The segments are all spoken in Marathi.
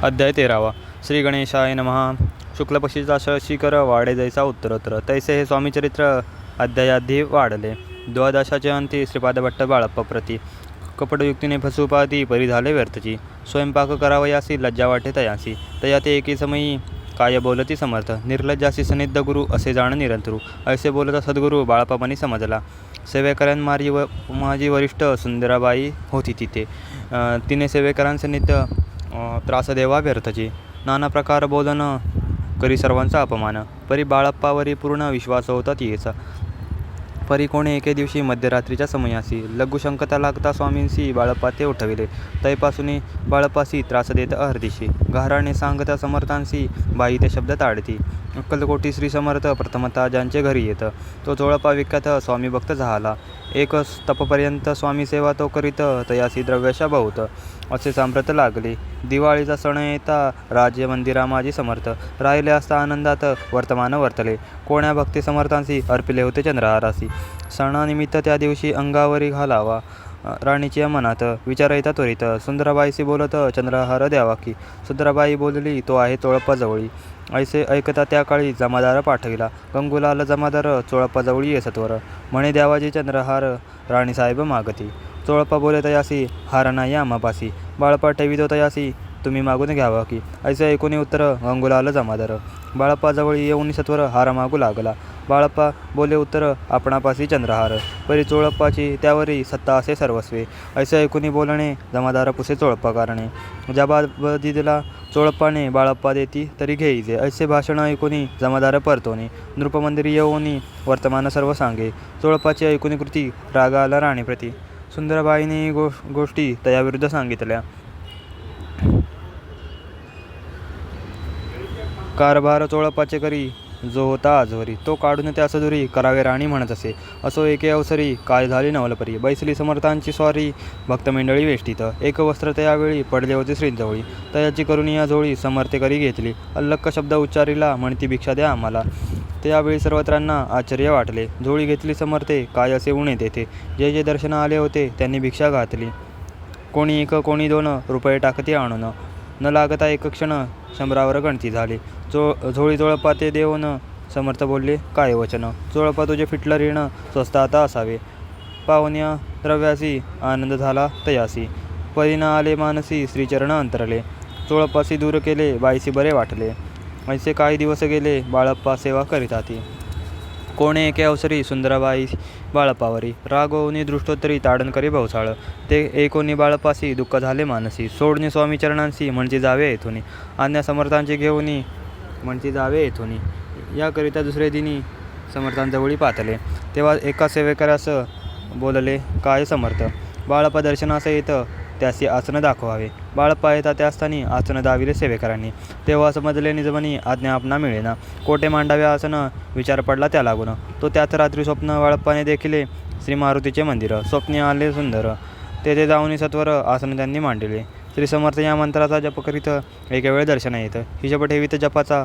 अध्याय 13 श्री गणेशाय नमः. शुक्ल पक्षीचा शिखर वाढे जैसा उत्तरोत्तर तैसे हे स्वामीचरित्र अध्यायाधी वाढले. द्वादशाचे अंती श्रीपादभट्ट बाळप्पा प्रती कपटयुक्तीने फसुपाती परी झाले व्यर्थची. स्वयंपाक करावयासी लज्जा वाटे तयासी तया ते एकी समयी काय बोलती समर्थ. निर्लज्जासी सनिध गुरु असे जाण निरंतरू. ऐसे बोलता सद्गुरू बाळप्पांनी समजला. सेवेकऱ्यांमारी माझी वरिष्ठ सुंदराबाई होती तिथे. तिने सेवेकरांसनिध त्रास देवा व्यर्थची. नाना प्रकार बोलन करी सर्वांचा अपमान. परी बाळप्पावरी पूर्ण विश्वास होता तिचा. परी कोणी एके दिवशी मध्यरात्रीच्या समयासी लघुशंकता लागता स्वामींसी बाळप्पा ते उठविले. तैपासून बाळप्पासी त्रास देत अर्धिशी. घराने सांगता समर्थांसी बाई ते शब्द ताडती. अक्कलकोटी श्री समर्थ प्रथमतः ज्यांचे घरी येत तो चोळप्पा विख्यात स्वामी भक्त झाला. एक तपपर्यंत स्वामी सेवा तो करीत तयासी द्रव्याशा बहुत असे सांप्रत लागले. दिवाळीचा सण येता राज्य मंदिरा माझी समर्थ राहिले असता आनंदात वर्तमान वर्तले. कोण्या भक्ती समर्थांशी अर्पिले होते चंद्रहारासी. सणानिमित्त त्या दिवशी अंगावरी घालावा राणीच्या मनात विचार येता त्वरित. सुंदराबाईशी बोलत चंद्रहार द्यावा की. सुंदराबाई बोलली तो आहे चोळप्पाजवळी. ऐसे ऐकता त्या काळी जमादार पाठविला. गंगूलाल जमादार चोळप्पाजवळी ये सत्वर म्हणे द्यावाजी चंद्रहार राणीसाहेब मागती. चोळप्पा बोले तयासी हार नाही आम्हापासी. बाळप्पा ठेवितो तयासी तुम्ही मागून घ्यावा की. ऐसे ऐकून उत्तर गंगूलाल जमादार बाळप्पाजवळी येऊन सत्वर हार मागू लागला. बाळप्पा बोले उत्तर आपणापासी चंद्रहार परी चोळप्पाची त्यावरी सत्ता असे सर्वस्वे. ऐसे ऐकून बोलणे जमादार पुसे चोळप्पा कारणे. जबाबदी दिला चोळप्पाने बाळप्पा देती तरी घेईजे. ऐसे भाषण ऐकून जमादार परतोनी नृपमंदिरी येऊनी वर्तमान सर्व सांगे. चोळप्पाची ऐकून कृती राग आला राणीप्रती. सुंदराबाईंनी गोष्टी तयाविरुद्ध सांगितल्या. कारभार चोळप्पाचे करी जो होता आजवरी तो काढून त्यास दुरी करावे राणी म्हणत असे. असो एके अवसरी काय झाली नवलपरी. बैसली समर्थांची स्वारी भक्तमंडळी वेष्टीत. एक वस्त्र त्यावेळी पडले होते श्रींजवळी. तयाची करून या जोळी समर्थे करी घेतली. अल्लक्क शब्द उच्चारिला म्हणती भिक्षा द्या आम्हाला. त्यावेळी सर्वत्रांना आश्चर्य वाटले. झोळी घेतली समर्थे काय असे उणे तेथे. जे जे दर्शन आले होते त्यांनी भिक्षा घातली. कोणी एक कोणी 2 रुपये टाकती आणून. न लागता एक क्षण 100वर गणती झाली. झोळी चोळप्पा ते देऊन समर्थ बोलले काय वचन. चोळप्पा तुझे फिटलं ऋण स्वस्त आता असावे. पाहुण्या द्रव्यासी आनंद झाला तयासी. परीना आले मानसी श्रीचरण अंतरले. चोळप्पासी दूर केले बाईसी बरे वाटले. ऐसे काही दिवस गेले बाळप्पा सेवा करीत हाती. कोणे एके अवसरी सुंदराबाई बाळप्पावरी रागवनी दृष्टोत्तरी ताडण करी भवसाळ. ते एकोणी बाळप्पासी दुःख झाले मानसी. सोडणे स्वामी चरणांसी म्हणजे जावे येथुनी. आज्ञा समर्थांची घेऊनी म्हणजे जावे येथुनी. याकरिता दुसरे दिनी समर्थांजवळी पातले. तेव्हा एका सेवेकऱ्यास बोलले काय समर्थ. बाळप्पा दर्शनास येतं त्यासी आसन दाखवावे. बाळप्पा येता त्या स्थानी आसन दाविले सेवेकरांनी. तेव्हा समजले निजमनी आज्ञा आपणा मिळेना. कोठे मांडावे आसन विचार पडला त्या लागून. तो त्याच रात्री स्वप्न बाळप्पाने देखिले श्री मारुतीचे मंदिर. स्वप्ने आले सुंदर तेथे जाऊन सत्वर आसन त्यांनी मांडले. श्री समर्थ या मंत्राचा जप करीत एके वेळ दर्शन येतं. हिशोब ठेवीत जपाचा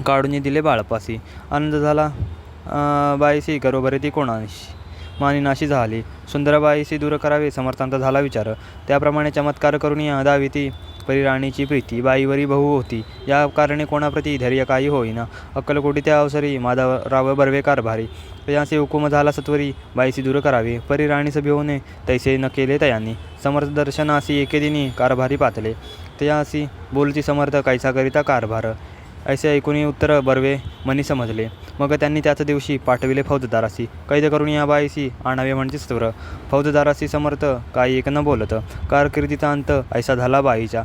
काढून दिले बाळप्पासी. आनंद झाला बाईसी घरोभरे ती कोणाशी मानिनाशी झाली. सुंदराबाईशी दूर करावे समर्थांचा झाला विचार. त्याप्रमाणे चमत्कार करून या दाविती परी राणीची प्रीती. बाईवरी बहु होती या कारणे कोणाप्रती धैर्य काही होईना. अक्कलकोटी त्या अवसरी माधवराव बर्वे कारभारी. तयांसी हुकूम झाला सत्वरी बाईसी दूर करावे. परी राणीस भिवणे तैसे न केले तयांनी. समर्थ दर्शनासी एके दिनी कारभारी पातले. तयांसी बोलती समर्थ कैसा करिता कारभार. ऐसे ऐकून उत्तर बर्वे मनी समजले. मग त्यांनी त्याच दिवशी पाठविले फौजदारासी. कैद करून या बाईसी आणावे म्हणजे सत्वर. फौजदारासी समर्थ काही एक न बोलत. कारकिर्दीचा अंत ऐसा झाला बाईच्या.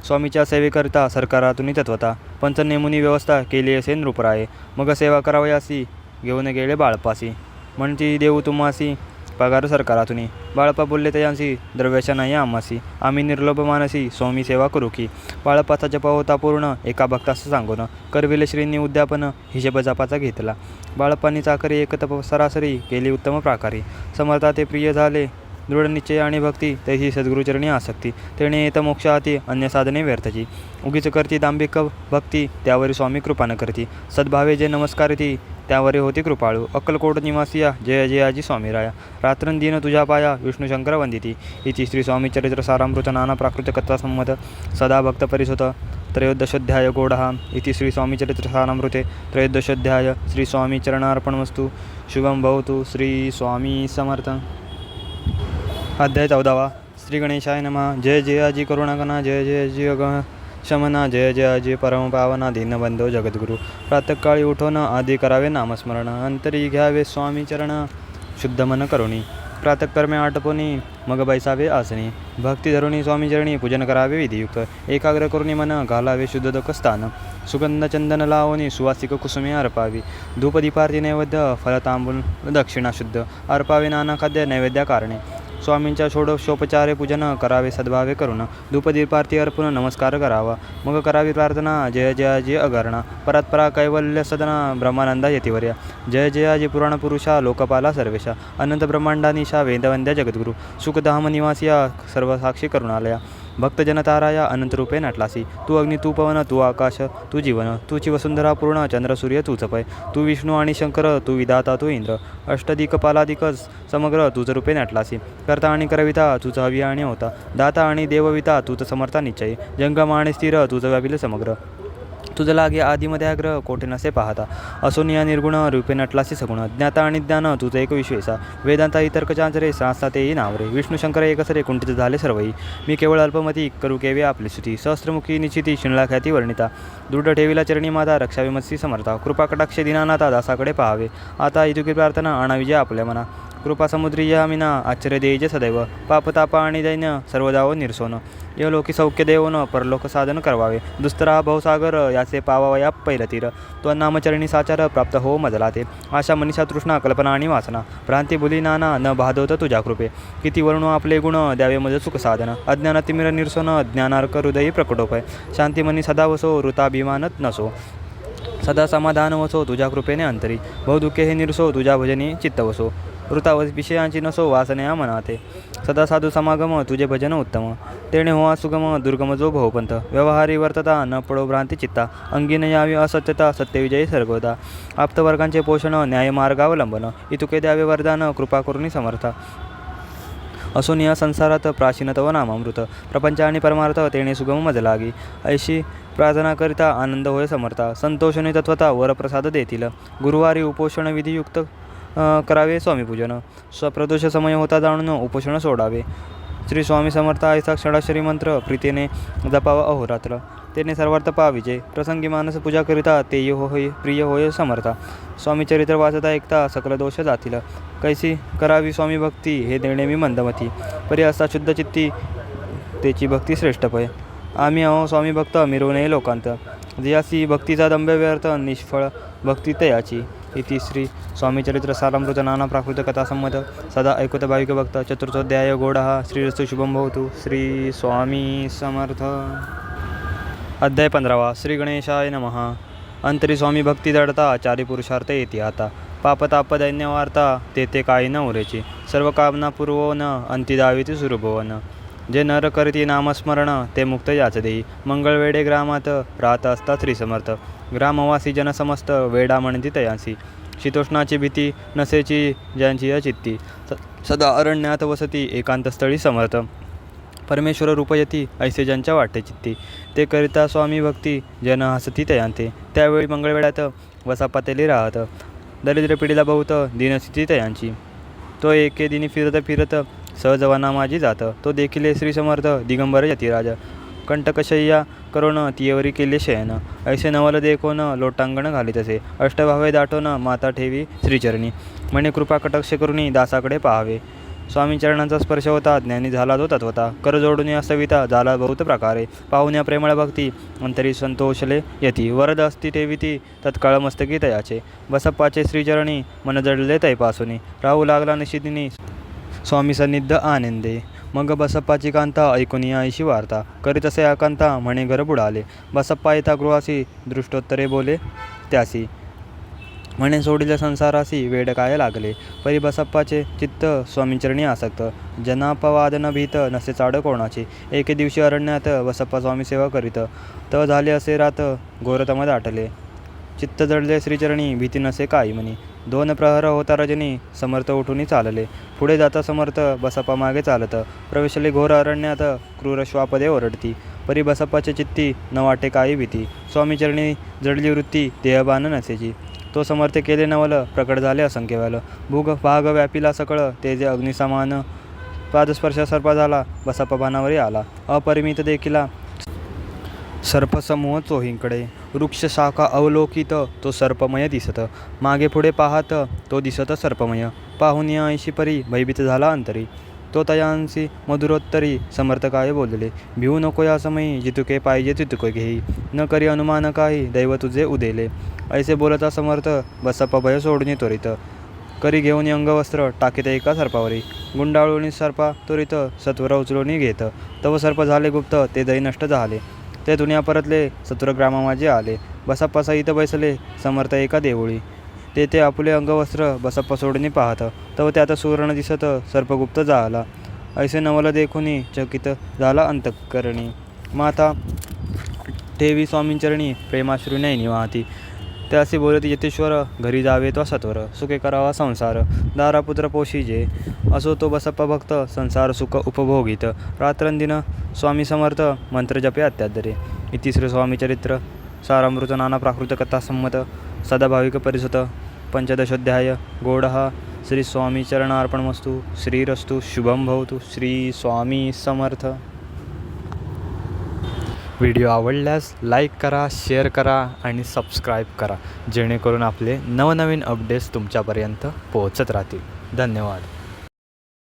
स्वामीच्या सेवेकरिता सरकारातून तत्वता पंच नेमुनी व्यवस्था केली असे नृपराये. मग सेवा करावयासी घेऊन गेले बाळप्पासी. म्हणती देऊ तुम्हासी पगार सरकारातून. बाळप्पा बोलले तयांसी द्रव्याशा नाही आम्हासी. आम्ही निर्लोभ मानसी स्वामी सेवा करू की. बाळप्पाचा जप होता पूर्ण एका भक्तास सांगून. करविले श्रींनी उद्यापन हिशेब जपाचा घेतला. बाळप्पांनी चाकरी एक तप सरासरी केली उत्तम प्राकारी. समर्था ते प्रिय झाले दृढ निश्चय आणि भक्ती तैसी सद्गुरुचरणी आसक्ती. तेणे येत मोक्ष हाती अन्य साधने व्यर्थची. उगीच करती दांभिक भक्ती त्यावरी स्वामी कृपा न करती. सद्भावे जे नमस्कारती त्यावरी होती कृपाळू. अक्कलकोट निवासिया जय जयाजी स्वामीराया. रात्रंदिन तुझ्या पाया विष्णुशंकर वंदिती. इति श्री स्वामी चरित्र सारामृत नाना प्राकृत कथा संमत सदा भक्त परिसुत त्रयोदशोध्याय गौडः. इति श्री स्वामी चरित्र सारामृते त्रयोदशोध्याय. श्री स्वामी चरणार्पणमस्तु. शुभम भवतु. श्री स्वामी समर्थ. अध्याय 14. श्री गणेशाय नमः. जय जयाजी करुणागणा. जय जयाजी शमना. जय जयाजी परमपावना. दीनबंधो जगद्गुरु. प्रातःकाळी उठून आधी करावे नामस्मरण. अंतरी घ्यावे स्वामी चरण शुद्ध मन करुणी. प्रातःकर्मे आटपुनी मग बैसावे आसनी. भक्ती धरुणी स्वामी चरणी पूजन करावे विधियुक्त. एकाग्र करुणी मन घालावे शुद्ध स्थान. सुगंध चंदन लावणी सुवासिक कुसुमे अर्पावी. धूप दीपारती नैवेद्य फलतांबूल दक्षिणा शुद्ध अर्पावे. नाना खाद्य नैवेद्या कारणे. स्वामींच्या षोडशोपचारे पूजन करावे सद्भावे करून. धूपदीपारती अर्पण नमस्कार करावा. मग करावी प्रार्थना. जय जयाजी अगरणा. परात्परा कैवल्य सदना ब्रह्मानंदा यतिवर्या. जय जयाजी पुराण पुरुषा लोकपाला सर्वेशा. अनंत ब्रह्मांडानीशा वेदवंद्या जगद्गुरु. सुखधाम निवासिया सर्वसाक्षी करुणालया. भक्तजन ताराया अनंत रूपे नटलासी. तू अग्नी तू पवन तू आकाश तू जीवन. तूची वसुंधरा पूर्ण चंद्र सूर्य तूच पय. तू विष्णू आणि शंकर तू विधाता तू इंद्र. अष्टदिक्पालादिक समग्र तूच रूपे नटलासी. करता आणि करविता तूच हवी आणि होता. दाता आणि देवविता तूच समर्था निश्चयी. जंगम आणि स्थिर तूच व्यापिल समग्र. तुझ लागे आदिमध्ये अग्र कोठे नसे पाहता. असोनिया निर्गुण रूपे नटलासी सगुण. ज्ञाता आणि ज्ञान तुझ एक विश्वेसा. वेदांता इतर्क चांचरे शास्त्रा तेही नावरे. विष्णू शंकर एकसरे कुंठित झाले सर्वही. मी केवळ अल्पमती करू केवे आपली स्तुती. सहस्त्रमुखी निश्चिती शिणला ख्याती वर्णिता. दृढ ठेवीला चरणी माता रक्षावी मत्सी समर्था. कृपा कटाक्ष दिनानाथा दासाकडे पाहावे. आता इतुकी प्रार्थना आणा विजय आपल्या मना. कृपा समुद्री या मीना आश्चर्य देज सदैव. पापतापा आणि दैन्य सर्वदाव निरसोन. यलोकी सौख्य देवोन परलोक साधन करवावे. दुस्तरा भवसागर याचे पावावया पैलतीर. तो नामचरणी साचार प्राप्त हो मजला ते. आशा मनीषा तृष्णा कल्पना आणि वासना. भ्रांती भुली नाना न बाधवत तुझ्या कृपे. किती वर्णू आपले गुण द्यावे मज सुख साधन. अज्ञान तिमिर निरसोन ज्ञानार्क हृदयी प्रकटोपय. शांतिमनी सदा वसो ऋताभिमानत नसो. सदा समाधान वसो तुझ्या कृपेने अंतरी. बहुदुःखे हे निरसो तुझ्या भजनी चित्त वसो. ऋता विषयांची नसो वासनया मनाते. सदा साधू समागम तुझे भजन उत्तम. तेणे होवा सुगम दुर्गम जो भवपंथ. व्यवहारी वर्तता न पडो भ्रांती चित्ता. अंगीन यावी असत्यता सत्यविजयी सर्गोदा. आप्तवर्गांचे पोषण न्यायमार्गावलंबन. इतुके द्यावे वरदान कृपा करुणी समर्था. असून या संसारात प्राचीन तव नामामृत. प्रपंच आणि परमार्थ तेणे सुगम मज लागी. ऐशी प्रार्थना करिता आनंद होय समर्था. संतोषणे तत्वता वरप्रसाद देतील. गुरुवारी उपोषण विधियुक्त करावे स्वामीपूजन. स्वप्रदोष समय होता जाणून उपोषण सोडावे. श्री स्वामी समर्थ ऐसा षडाक्षरी मंत्र प्रीतीने जपावा अहोरात्र. तेने सर्वार्थ पाविजे. प्रसंगी मानस पूजा करिता ते होय प्रिय होय समर्था. स्वामी चरित्र वाचता ऐकता सकल दोष जातील. कैसी करावी स्वामी भक्ती हे देणे मी मंदमती. परी असता शुद्ध चित्ती तेची भक्ती श्रेष्ठ पय. आम्ही अहो स्वामी भक्त मिरवू नये लोकांत. जयासी भक्तीचा दंभ व्यर्थ निष्फळ भक्ती तयाची. इति श्री स्वामी चरित्र सारामृत नाना प्राकृत कथा संमत सदा ऐकत भाविक भक्त. चतुर्थोध्याय गौडः. श्रीरस्तु शुभम भवतु. श्री स्वामी समर्थ. अध्याय 15. श्री गणेशाय नमः. अंतरी स्वामी भक्ती दडता चारी पुरुषार्थ येती आता. पापताप दैन्य वार्ता ते काही न उरेची. सर्व कामना पुरवोन अंती दाविती सुरभवन. जे नर करती नामस्मरण ते मुक्त याच देई. मंगळवेडे ग्रामात राहत असता श्री समर्थ. ग्रामवासी जन समस्त वेडा म्हणती तयांसी. शीतोष्णाची भीती नसेची ज्यांची चित्ती. सदा अरण्यात वसती एकांतस्थळी समर्थ. परमेश्वर रूपयती ऐसे ज्यांच्या वाटे चित्ती. ते करिता स्वामी भक्ती जन हसती तयांते. त्यावेळी मंगळवेड्यात वसा पातेली राहत. दरिद्र पिढीला बहुत दीनस्थिती तयांची. तो एके दिनी फिरत सहजवाना माझी जात. तो देखील श्री समर्थ दिगंबर यतिराज. कंटकशय्या करून तियवरी केले शयन. ऐसे नवल देखोन लोटांगण घालीत असे. अष्टभावे दाटोन माता ठेवी श्रीचरणी. म्हणे कृपा कटाक्ष करुणी दासाकडे पाहावे. स्वामी चरणांचा स्पर्श होता ज्ञानी झाला तो तत्वता. कर जोडून या सविता झाला बहुत प्रकारे. पाहुण्या प्रेमळ भक्ती अंतरी संतोषले यती. वरद असती ठेविती तत्काळ मस्तकी तयाचे. बसप्पाचे श्रीचरणी मन जडले तैपासुनी. राहू लागला निशिदिनी स्वामी सन्निध आनंदे. मग बसप्पाची कांता ऐकून ऐशी वार्ता. करीत असे आकांता म्हणे घर बुडाले. बसप्पा येता गृहासी दृष्टोत्तरे बोले त्यासी. म्हणे सोडिले संसारासी वेड काय लागले. परी बसप्पाचे चित्त स्वामीचरणी आसक्त. जनापवाद न भीत नसे चाड कोणाचे. एके दिवशी अरण्यात बसप्पा स्वामी सेवा करीत. त झाले असे रात घोरतम दाटले. चित्त जडले श्रीचरणी भीती नसे काही म्हणी. 2 प्रहर होता रजनी समर्थ उठून चालले. पुढे जाता समर्थ बसप्पा मागे चालत. प्रवेशले घोर अरण्यात क्रूर श्वापदे ओरडती. परी बसप्पाच्या चित्ती न वाटे काही भीती. स्वामीचरणी जडली वृत्ती देहभान नसेची. तो समर्थ केले नवल प्रकट झाले असंख्य वेळ. भूग भाग व्यापिला सकळ तेजे अग्निसमान. पादस्पर्श सर्प झाला बसप्पा भानावरी आला. अपरिमित देखिला सर्पसमूह चोहींकडे. वृक्ष शाखा अवलोकित तो सर्पमय दिसत. मागे पुढे पाहत तो दिसत सर्पमय. पाहून ऐशी परी भयभीत झाला अंतरी. तो तयांसी मधुरोत्तरी समर्थ काय बोलले. भिवू नको या समयी जितुके पाहिजे तितुके घेई. न करी अनुमान काही दैव तुझे उदेले. ऐसे बोलता समर्थ बसप्पा भय सोडून त्वरित. करी घेऊन अंगवस्त्र टाकीत एका सर्पावरी. गुंडाळून सर्पा त्वरित सत्वर उचलून घेत. तव सर्प झाले गुप्त ते दै नष्ट झाले. ते दुनिया परतले सत्वर ग्रामा माझे आले. बसप्पा सहित बैसले समर्थ एका देवळी. तेथे आपुले अंगवस्त्र बसप्पा सोडून पाहत. तव त्यात सुवर्ण दिसत सर्पगुप्त झाला. ऐसे नवल देखुनी चकित झाला अंतःकरणी. माता ठेवी स्वामींचरणी प्रेमाश्रू नयनी वाहती. त्यासी बोलत यतेश्वर घरी जावे तो सत्वर. सुखे करावा संसार दारापुत्र पोषीजे. असो तो बसप्पा भक्त संसार सुख उपभोगित. रात्रंदिन स्वामी समर्थ मंत्र जपे अत्यादरे. इति श्री स्वामी चरित्र सारामृत नाना प्राकृत कथा संमत सदाभाविक परिसुत 15ोऽध्याय गौडः. श्री स्वामी चरणार्पणमस्तु. श्रीरस्तु शुभम भवतु. श्री स्वामी समर्थ. व्हिडिओ आवडल्यास लाईक करा, शेअर करा आणि सबस्क्राईब करा जेणेकरून आपले नवनवीन अपडेट्स तुमच्यापर्यंत पोहोचत राहतील. धन्यवाद.